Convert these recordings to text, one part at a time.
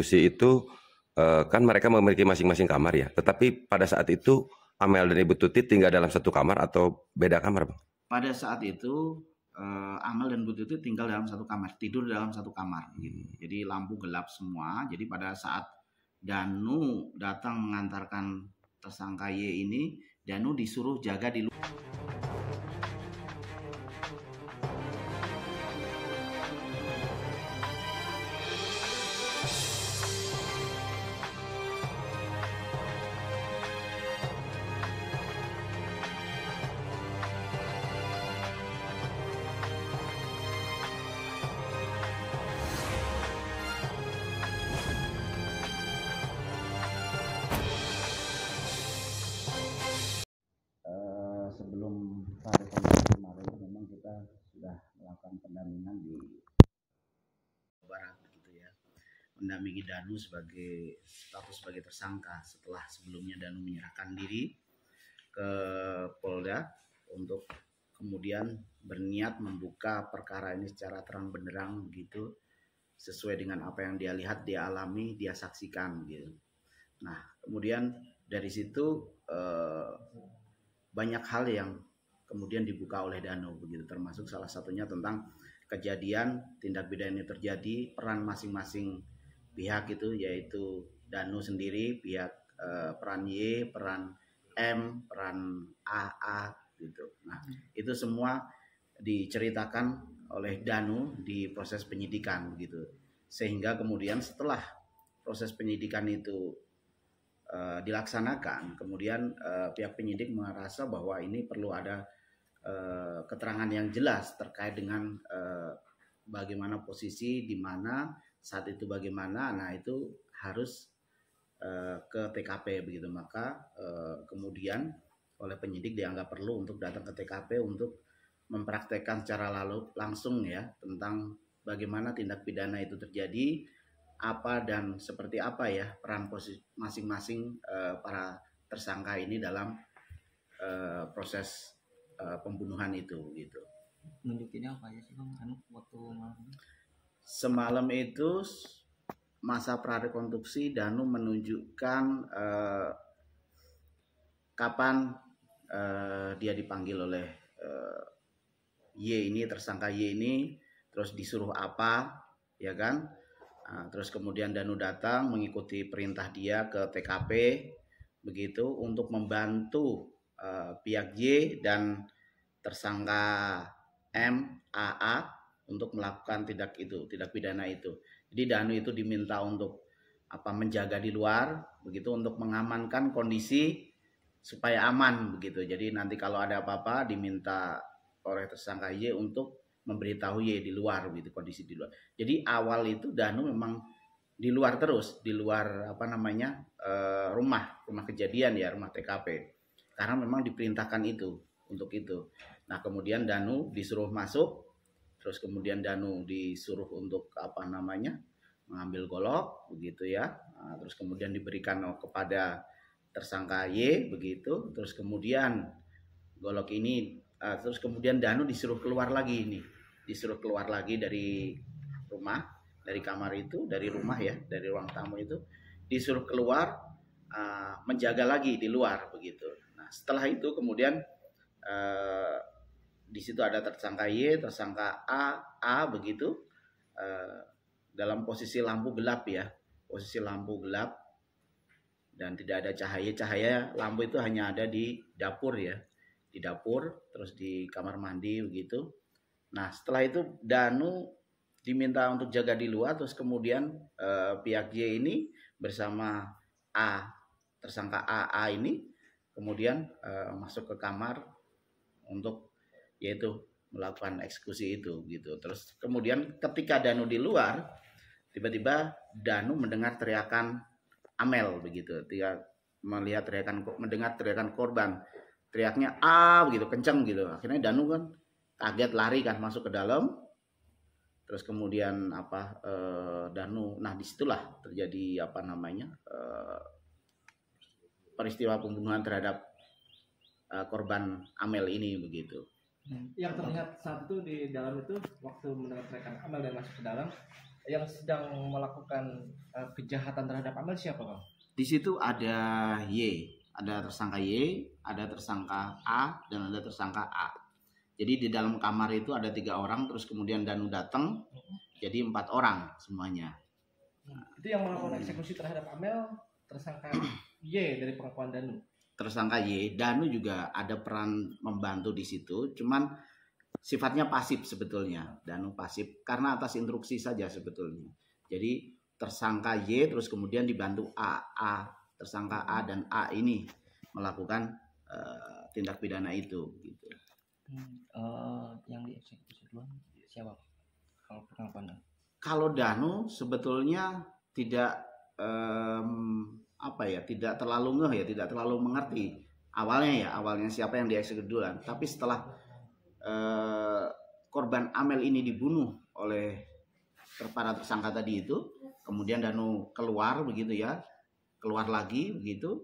eksekusi itu kan mereka memiliki masing-masing kamar ya. Tetapi pada saat itu Amel dan Ibu Tuti tinggal dalam satu kamar atau beda kamar, Bang? Pada saat itu Amel dan Bu Tuti tinggal dalam satu kamar, tidur dalam satu kamar gitu. Jadi lampu gelap semua. Jadi pada saat Danu datang mengantarkan tersangka Y ini, Danu disuruh jaga di luar. Sebelum rekonstruksi kemarin memang kita sudah melakukan pendampingan di Barat gitu ya, mendampingi Danu sebagai status sebagai tersangka setelah sebelumnya Danu menyerahkan diri ke Polda untuk kemudian berniat membuka perkara ini secara terang benderang gitu, sesuai dengan apa yang dia lihat, dia alami, dia saksikan gitu. Nah kemudian dari situ banyak hal yang kemudian dibuka oleh Danu begitu, termasuk salah satunya tentang kejadian tindak pidana ini terjadi, peran masing-masing pihak itu, yaitu Danu sendiri, pihak peran Y, peran M, peran AA gitu. Nah itu semua diceritakan oleh Danu di proses penyidikan gitu, sehingga kemudian setelah proses penyidikan itu dilaksanakan, kemudian pihak penyidik merasa bahwa ini perlu ada keterangan yang jelas terkait dengan bagaimana posisi di mana saat itu bagaimana. Nah itu harus ke TKP begitu. Maka kemudian oleh penyidik dianggap perlu untuk datang ke TKP untuk mempraktekkan secara langsung ya tentang bagaimana tindak pidana itu terjadi, apa dan seperti apa ya peran masing-masing para tersangka ini dalam proses pembunuhan itu gitu. Nunjukinnya apa aja sih Bang? Waktu malam semalam itu masa prarekonstruksi Danu menunjukkan kapan dia dipanggil oleh Y ini, tersangka Y ini, terus disuruh apa ya kan. Nah, terus kemudian Danu datang mengikuti perintah dia ke TKP begitu untuk membantu pihak Y dan tersangka M, AA untuk melakukan tindak pidana itu. Jadi Danu itu diminta untuk menjaga di luar begitu, untuk mengamankan kondisi supaya aman begitu. Jadi nanti kalau ada apa-apa diminta oleh tersangka Y untuk memberitahu Y di luar gitu, kondisi di luar. Jadi awal itu Danu memang di luar terus, di luar rumah kejadian ya, rumah TKP. Karena memang diperintahkan itu untuk itu. Nah, kemudian Danu disuruh masuk, terus kemudian Danu disuruh untuk mengambil golok begitu ya. Nah, terus kemudian diberikan kepada tersangka Y begitu. Terus kemudian golok ini terus kemudian Danu disuruh keluar lagi dari rumah, dari kamar itu, dari rumah ya, dari ruang tamu itu, disuruh keluar menjaga lagi di luar begitu. Nah setelah itu kemudian di situ ada tersangka Y, tersangka A begitu, dalam posisi lampu gelap ya, dan tidak ada cahaya lampu itu hanya ada di dapur ya, terus di kamar mandi begitu. Nah setelah itu Danu diminta untuk jaga di luar, terus kemudian pihak Y ini bersama tersangka AA ini kemudian masuk ke kamar untuk yaitu melakukan eksekusi itu gitu. Terus kemudian ketika Danu di luar, tiba-tiba Danu mendengar teriakan Amel begitu. Dia mendengar teriakan korban. Teriaknya begitu kencang gitu. Akhirnya Danu kan kaget, lari kan masuk ke dalam. Terus kemudian Danu, nah disitulah terjadi peristiwa pembunuhan terhadap korban Amel ini begitu. Yang terlihat saat itu di dalam itu, waktu mendengar teriakan Amel dan masuk ke dalam, yang sedang melakukan kejahatan terhadap Amel siapa, Bang? Di situ ada Y, ada tersangka Y, ada tersangka A, dan ada tersangka A. Jadi di dalam kamar itu ada 3 orang, terus kemudian Danu datang, jadi 4 orang semuanya. Itu yang melakukan eksekusi terhadap Amel, tersangka Y dari pengakuan Danu. Tersangka Y, Danu juga ada peran membantu di situ, cuman sifatnya pasif sebetulnya. Danu pasif karena atas instruksi saja sebetulnya. Jadi tersangka Y terus kemudian dibantu A, tersangka A dan A ini melakukan tindak pidana itu gitu. Yang dieksekusi duluan siapa kalau pengakuan? Kalau Danu sebetulnya tidak tidak terlalu ngeh ya, tidak terlalu mengerti awalnya siapa yang dieksekusi duluan. Tapi setelah korban Amel ini dibunuh oleh para tersangka tadi itu, kemudian Danu keluar begitu ya, keluar lagi begitu,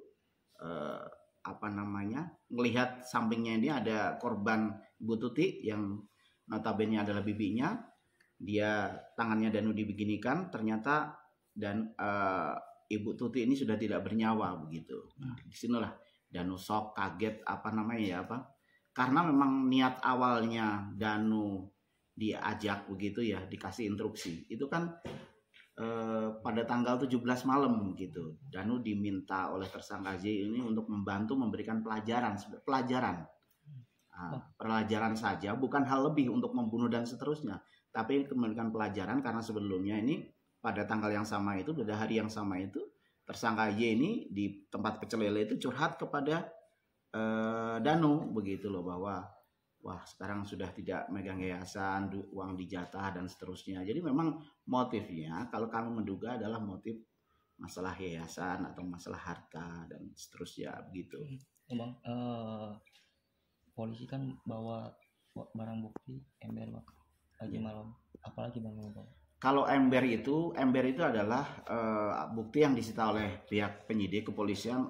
melihat sampingnya ini ada korban Ibu Tuti yang notabene adalah bibinya. Dia tangannya Danu dibeginikan, ternyata dan Ibu Tuti ini sudah tidak bernyawa begitu. Nah, disinilah Danu shock, kaget karena memang niat awalnya Danu diajak begitu ya, dikasih instruksi itu kan pada tanggal 17 malam gitu. Danu diminta oleh tersangka J ini untuk membantu memberikan pelajaran saja, bukan hal lebih untuk membunuh dan seterusnya, tapi memberikan pelajaran karena sebelumnya ini pada tanggal yang sama itu, pada hari yang sama itu, tersangka Y ini di tempat pecel lele itu curhat kepada Danu begitu loh, bahwa wah sekarang sudah tidak megang yayasan, uang dijatah dan seterusnya. Jadi memang motifnya kalau kami menduga adalah motif masalah yayasan atau masalah harta dan seterusnya begitu. Bang, polisi kan bawa barang bukti ember, Bang, lagi malam. Apalagi Bang? Kalau ember itu adalah bukti yang disita oleh pihak penyidik kepolisian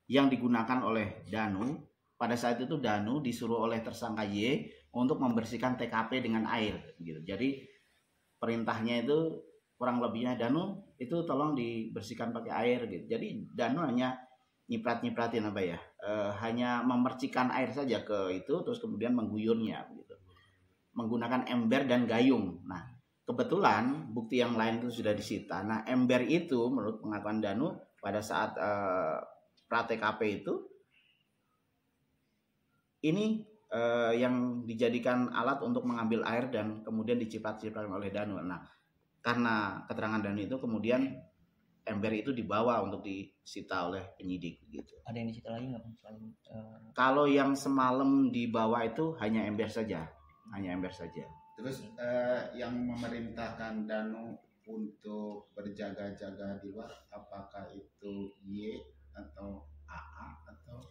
yang digunakan oleh Danu. Pada saat itu Danu disuruh oleh tersangka Y untuk membersihkan TKP dengan air gitu. Jadi perintahnya itu kurang lebihnya Danu itu tolong dibersihkan pakai air gitu. Jadi Danu hanya nyiprat-nyipratin hanya memercikan air saja ke itu, terus kemudian mengguyurnya gitu. Menggunakan ember dan gayung. Nah, kebetulan bukti yang lain itu sudah disita. Nah, ember itu menurut pengakuan Danu pada saat pra-TKP itu ini yang dijadikan alat untuk mengambil air dan kemudian diciprat-ciprat oleh Danu. Nah, karena keterangan Danu itu kemudian ember itu dibawa untuk disita oleh penyidik gitu. Ada yang disita lagi nggak Bang? Kalau yang semalam dibawa itu hanya ember saja. Terus yang memerintahkan Danu untuk berjaga-jaga di luar, apakah itu Y atau AA atau?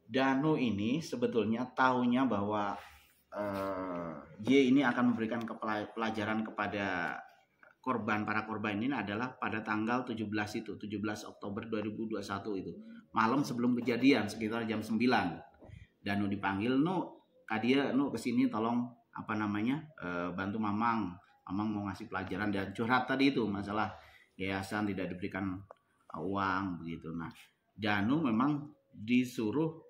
Danu ini sebetulnya tahunya bahwa Y ini akan memberikan pelajaran kepada para korban ini adalah pada tanggal 17 Oktober 2021 itu. Malam sebelum kejadian sekitar jam 9. Danu dipanggil, Kadia kesini tolong bantu Mamang mau ngasih pelajaran dan curhat tadi itu masalah yayasan tidak diberikan uang begitu. Nah, Danu memang disuruh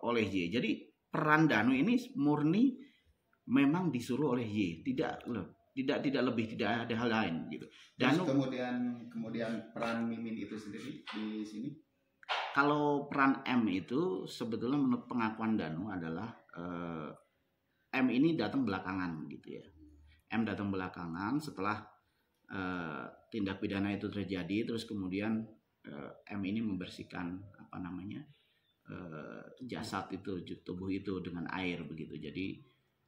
oleh Y. Jadi peran Danu ini murni memang disuruh oleh Y, tidak lebih, tidak ada hal lain gitu. Danu kemudian peran Mimin itu sendiri di sini. Kalau peran M itu sebetulnya menurut pengakuan Danu adalah M ini datang belakangan gitu ya. M datang belakangan setelah tindak pidana itu terjadi, terus kemudian M ini membersihkan jasad itu, tubuh itu dengan air begitu. Jadi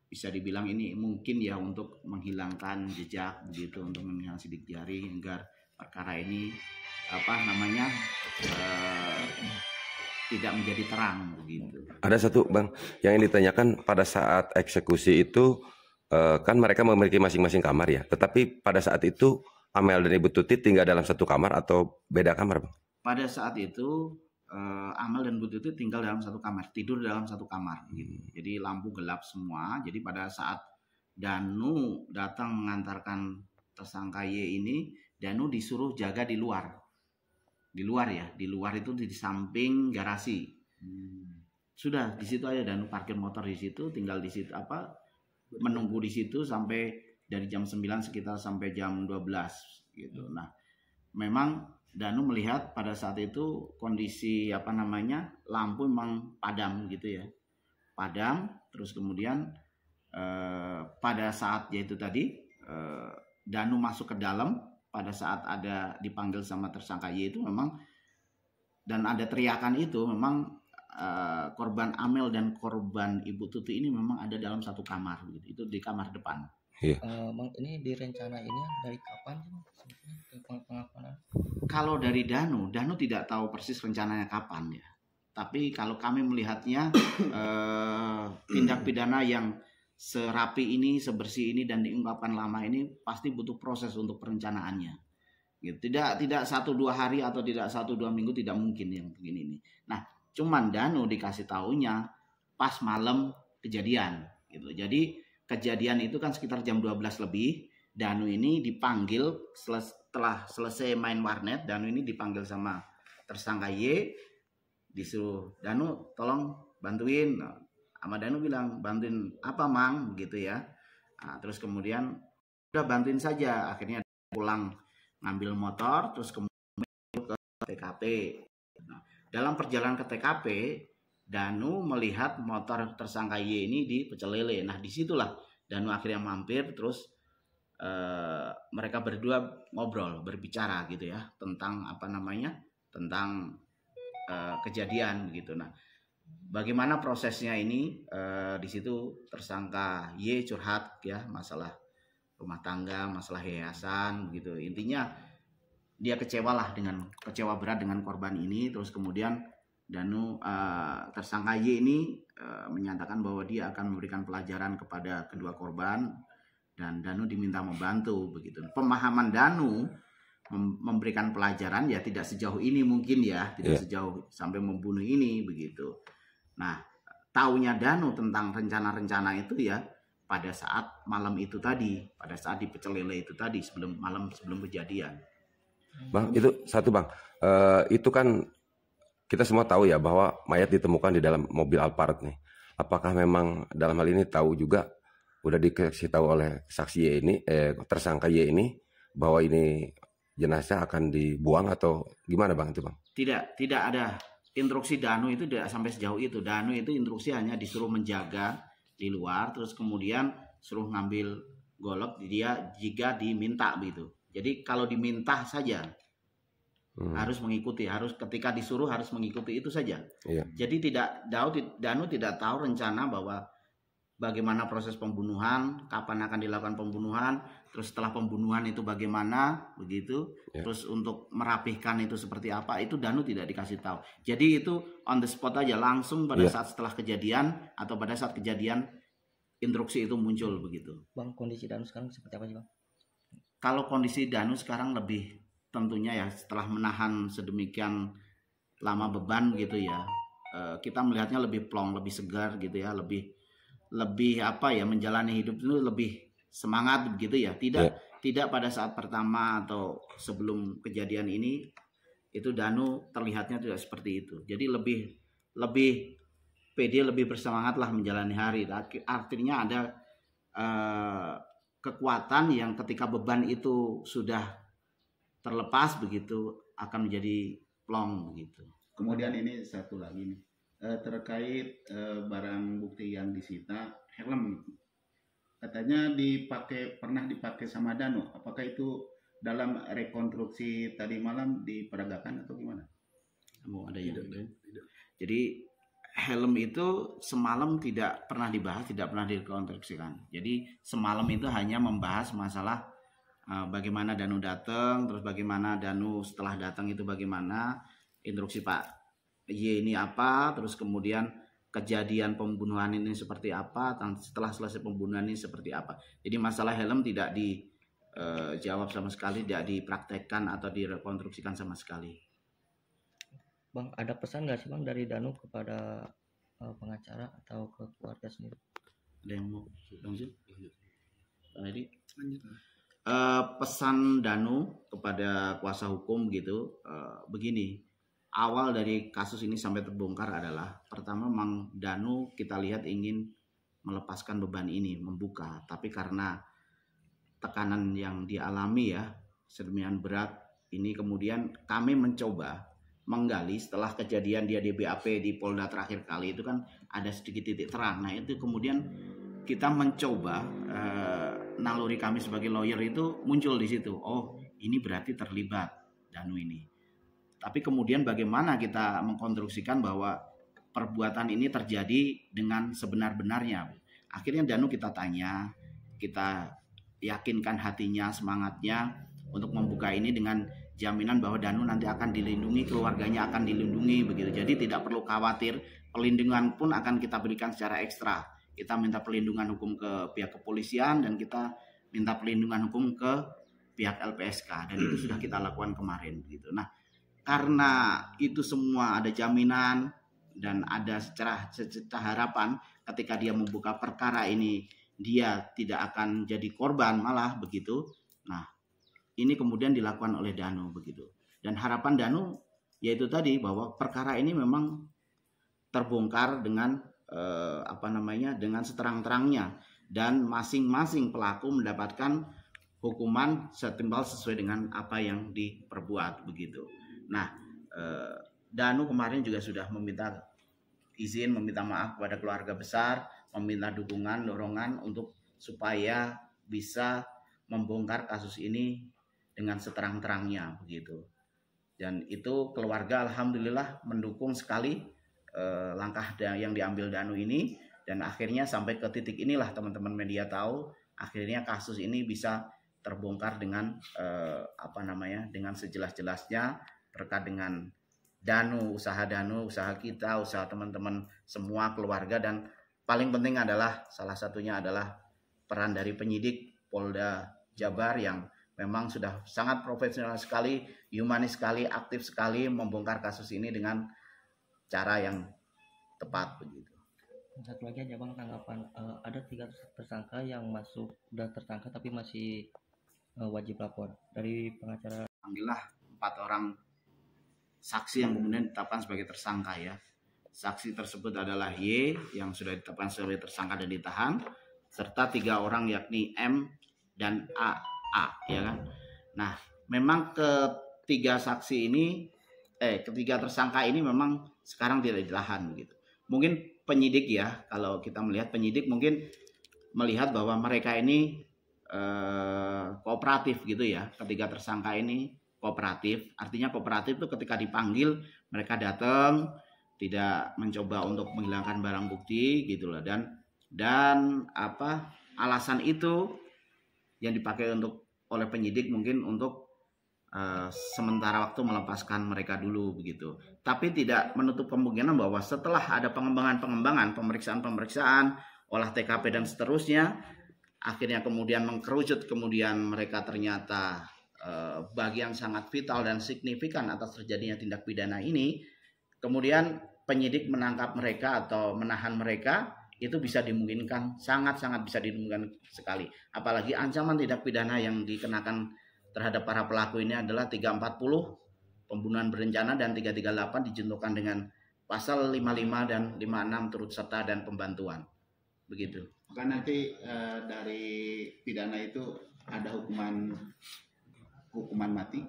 bisa dibilang ini mungkin ya untuk menghilangkan jejak begitu, untuk menghilangkan sidik jari agar perkara ini tidak menjadi terang begitu. Ada satu Bang yang ditanyakan pada saat eksekusi itu kan mereka memiliki masing-masing kamar ya, tetapi pada saat itu Amel dan Ibu Tuti tinggal dalam satu kamar atau beda kamar Bang? Pada saat itu Amel dan Bu Tuti tinggal dalam satu kamar, tidur dalam satu kamar gitu. Jadi lampu gelap semua. Jadi pada saat Danu datang mengantarkan tersangka Y ini, Danu disuruh jaga di luar ya, di luar itu di samping garasi. Sudah di situ aja Danu parkir motor di situ, tinggal di situ menunggu di situ sampai dari jam 9 sekitar sampai jam 12 gitu. Nah, memang Danu melihat pada saat itu kondisi lampu memang padam gitu ya. Padam, terus kemudian pada saat yaitu tadi Danu masuk ke dalam pada saat ada dipanggil sama tersangka Y itu memang dan ada teriakan itu memang korban Amel dan korban Ibu Tuti ini memang ada dalam satu kamar gitu. Itu di kamar depan. Iya. Bang, ini direncana ini dari kapan sih Bang pengakuan? Kalau dari Danu tidak tahu persis rencananya kapan ya. Tapi kalau kami melihatnya tindak pidana yang serapi ini, sebersih ini dan diungkapkan lama ini pasti butuh proses untuk perencanaannya. Gitu. Tidak 1-2 hari atau tidak 1-2 minggu, tidak mungkin yang begini ini. Nah, cuman Danu dikasih taunya pas malam kejadian gitu. Jadi kejadian itu kan sekitar jam 12 lebih. Danu ini dipanggil setelah selesai main warnet. Danu ini dipanggil sama tersangka Y, disuruh Danu tolong bantuin. Sama Danu bilang bantuin apa Mang gitu ya. Nah, terus kemudian udah bantuin saja. Akhirnya pulang ngambil motor terus kemudian ke TKP. Nah, dalam perjalanan ke TKP Danu melihat motor tersangka Y ini di Pecel Lele. Nah disitulah Danu akhirnya mampir terus mereka berdua ngobrol berbicara gitu ya tentang tentang kejadian begitu. Nah bagaimana prosesnya ini di situ tersangka Y curhat ya masalah rumah tangga, masalah yayasan begitu. Intinya dia kecewa berat dengan korban ini. Terus kemudian Danu tersangka Y ini menyatakan bahwa dia akan memberikan pelajaran kepada kedua korban dan Danu diminta membantu begitu. Pemahaman Danu memberikan pelajaran ya tidak sejauh ini mungkin ya, tidak sejauh sampai membunuh ini begitu. Nah, taunya Danu tentang rencana-rencana itu ya pada saat malam itu tadi, pada saat di Pecel Lele itu tadi sebelum kejadian. Bang, itu satu Bang, itu kan kita semua tahu ya bahwa mayat ditemukan di dalam mobil Alphard nih. Apakah memang dalam hal ini tahu juga udah dikasih tahu oleh saksi Y ini, tersangka Y ini bahwa ini jenazah akan dibuang atau gimana Bang itu Bang? Tidak ada instruksi Danu itu tidak sampai sejauh itu. Danu itu instruksi hanya disuruh menjaga di luar, terus kemudian suruh ngambil golok dia jika diminta begitu. Jadi kalau diminta saja harus mengikuti, ketika disuruh harus mengikuti itu saja. Iya. Jadi Danu tidak tahu rencana bahwa bagaimana proses pembunuhan, kapan akan dilakukan pembunuhan, terus setelah pembunuhan itu bagaimana begitu, terus untuk merapihkan itu seperti apa, itu Danu tidak dikasih tahu. Jadi itu on the spot aja langsung pada saat setelah kejadian atau pada saat kejadian instruksi itu muncul begitu. Bang, kondisi Danu sekarang seperti apa sih Bang? Kalau kondisi Danu sekarang lebih tentunya ya setelah menahan sedemikian lama beban gitu ya, kita melihatnya lebih plong, lebih segar gitu ya, lebih menjalani hidup itu lebih semangat begitu ya. Tidak pada saat pertama atau sebelum kejadian ini itu Danu terlihatnya tidak seperti itu. Jadi lebih pede, lebih bersemangat lah menjalani hari. Artinya ada kekuatan yang ketika beban itu sudah terlepas begitu akan menjadi plong begitu. Kemudian ini satu lagi nih terkait barang bukti yang disita, helm katanya pernah dipakai sama Danu. Apakah itu dalam rekonstruksi tadi malam diperagakan atau gimana? Ada yang jadi helm itu semalam tidak pernah dibahas, tidak pernah direkonstruksikan. Jadi semalam itu hanya membahas masalah bagaimana Danu datang, terus bagaimana Danu setelah datang itu bagaimana, instruksi Pak Y ini apa, terus kemudian kejadian pembunuhan ini seperti apa, dan setelah selesai pembunuhan ini seperti apa. Jadi masalah helm tidak dijawab sama sekali, tidak dipraktekkan atau direkonstruksikan sama sekali. Bang, ada pesan nggak sih Bang dari Danu kepada pengacara atau ke keluarga sendiri? Ada yang mau lanjut? Tadi pesan Danu kepada kuasa hukum gitu, begini. Awal dari kasus ini sampai terbongkar adalah pertama Mang Danu kita lihat ingin melepaskan beban ini, membuka, tapi karena tekanan yang dialami ya sedemikian berat ini, kemudian kami mencoba menggali setelah kejadian dia di BAP di Polda terakhir kali itu kan ada sedikit titik terang. Nah itu kemudian kita mencoba naluri kami sebagai lawyer itu muncul di situ. Oh ini berarti terlibat Danu ini. Tapi kemudian bagaimana kita mengkonstruksikan bahwa perbuatan ini terjadi dengan sebenar-benarnya. Akhirnya Danu kita tanya, kita yakinkan hatinya, semangatnya untuk membuka ini dengan jaminan bahwa Danu nanti akan dilindungi, keluarganya akan dilindungi begitu. Jadi tidak perlu khawatir, perlindungan pun akan kita berikan secara ekstra. Kita minta perlindungan hukum ke pihak kepolisian dan kita minta perlindungan hukum ke pihak LPSK, dan itu sudah kita lakukan kemarin gitu. Nah, karena itu semua ada jaminan dan ada secara harapan ketika dia membuka perkara ini dia tidak akan jadi korban malah begitu. Nah, ini kemudian dilakukan oleh Danu begitu. Dan harapan Danu yaitu tadi bahwa perkara ini memang terbongkar dengan dengan seterang-terangnya dan masing-masing pelaku mendapatkan hukuman setimpal sesuai dengan apa yang diperbuat begitu. Nah, Danu kemarin juga sudah meminta izin, meminta maaf kepada keluarga besar, meminta dukungan, dorongan untuk supaya bisa membongkar kasus ini dengan seterang-terangnya begitu. Dan itu keluarga alhamdulillah mendukung sekali langkah yang diambil Danu ini, dan akhirnya sampai ke titik inilah teman-teman media tahu akhirnya kasus ini bisa terbongkar dengan dengan sejelas-jelasnya terkait dengan Danu, usaha kita, usaha teman-teman semua keluarga, dan paling penting adalah salah satunya adalah peran dari penyidik Polda Jabar yang memang sudah sangat profesional sekali, humanis sekali, aktif sekali membongkar kasus ini dengan cara yang tepat begitu. Satu lagi aja Bang, tanggapan ada 3 tersangka yang udah tertangkap tapi masih wajib lapor dari pengacara. Alhamdulillah 4 orang saksi yang kemudian ditetapkan sebagai tersangka ya. Saksi tersebut adalah Y yang sudah ditetapkan sebagai tersangka dan ditahan, serta 3 orang yakni M dan A ya kan. Nah, memang ketiga tersangka ini memang sekarang tidak ditahan gitu. Mungkin penyidik ya, kalau kita melihat penyidik mungkin melihat bahwa mereka ini kooperatif gitu ya. Ketiga tersangka ini kooperatif, artinya kooperatif itu ketika dipanggil mereka datang, tidak mencoba untuk menghilangkan barang bukti gitu loh, dan alasan itu yang dipakai oleh penyidik mungkin untuk sementara waktu melepaskan mereka dulu begitu. Tapi tidak menutup kemungkinan bahwa setelah ada pengembangan, pemeriksaan, olah TKP dan seterusnya, akhirnya kemudian mengkerucut, kemudian mereka ternyata bagian sangat vital dan signifikan atas terjadinya tindak pidana ini, kemudian penyidik menangkap mereka atau menahan mereka, itu bisa dimungkinkan, sangat-sangat bisa dimungkinkan sekali. Apalagi ancaman tindak pidana yang dikenakan terhadap para pelaku ini adalah 340 pembunuhan berencana dan 338 dijuntukan dengan pasal 55 dan 56 turut serta dan pembantuan. Begitu. Maka nanti dari pidana itu ada hukuman mati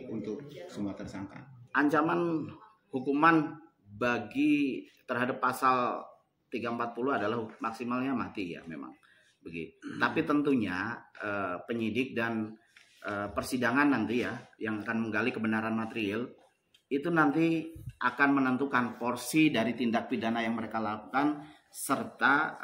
untuk semua tersangka. Ancaman hukuman bagi terhadap pasal 340 adalah maksimalnya mati ya memang. Begitu. Tapi tentunya penyidik dan persidangan nanti ya yang akan menggali kebenaran material itu nanti akan menentukan porsi dari tindak pidana yang mereka lakukan serta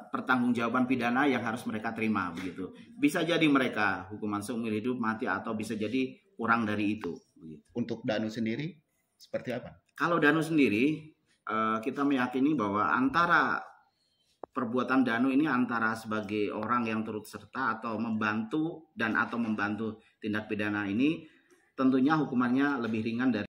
pertanggungjawaban pidana yang harus mereka terima begitu. Bisa jadi mereka hukuman seumur hidup, mati, atau bisa jadi kurang dari itu. Begitu. Untuk Danu sendiri seperti apa? Kalau Danu sendiri kita meyakini bahwa antara perbuatan Danu ini antara sebagai orang yang turut serta atau membantu tindak pidana ini tentunya hukumannya lebih ringan dari